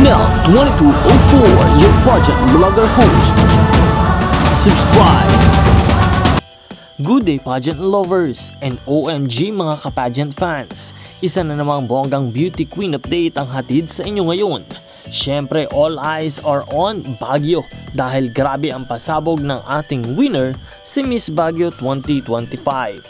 Nel 2204, your pageant vlogger host. Subscribe! Good day pageant lovers and OMG mga ka-pageant fans. Isa na namang bonggang beauty queen update ang hatid sa inyo ngayon. Syempre all eyes are on Baguio dahil grabe ang pasabog ng ating winner si Miss Baguio 2025.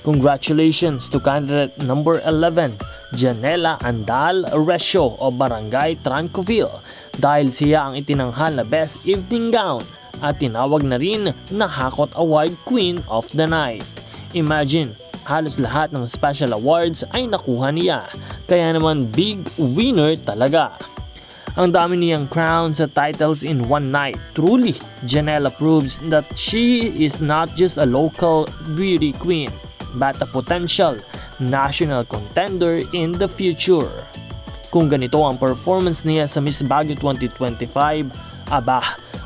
Congratulations to candidate number 11, Janela Andal Resio of Barangay Trancoville dahil siya ang itinanghal na Best Evening Gown at tinawag na rin na Hakot Award Queen of the Night. Imagine, halos lahat ng special awards ay nakuha niya, kaya naman big winner talaga. Ang dami niyang crowns at titles in one night. Truly, Janela proves that she is not just a local beauty queen, but a potential national contender in the future. Kung ganito ang performance niya sa Miss Baguio 2025, aba,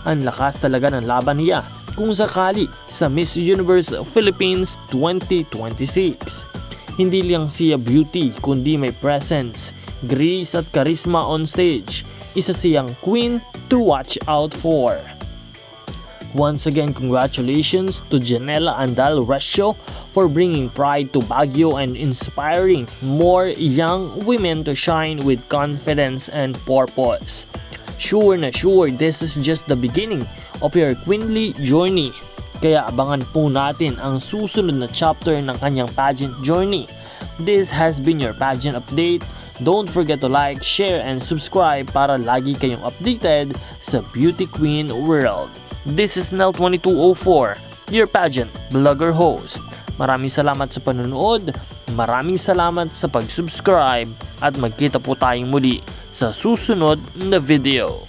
ang lakas talaga ng laban niya kung sakali sa Miss Universe Philippines 2026. Hindi lang siya beauty kundi may presence, grace at charisma on stage. Isa siyang queen to watch out for. Once again, congratulations to Janela Andal Resio for bringing pride to Baguio and inspiring more young women to shine with confidence and purpose. Sure na sure, this is just the beginning of your queenly journey. Kaya abangan po natin ang susunod na chapter ng kanyang pageant journey. This has been your pageant update. Don't forget to like, share, and subscribe para lagi kayong updated sa Beauty Queen World. This is Nel 2204, your pageant vlogger host. Maraming salamat sa panonood, maraming salamat sa pag-subscribe at magkita po tayong muli sa susunod na video.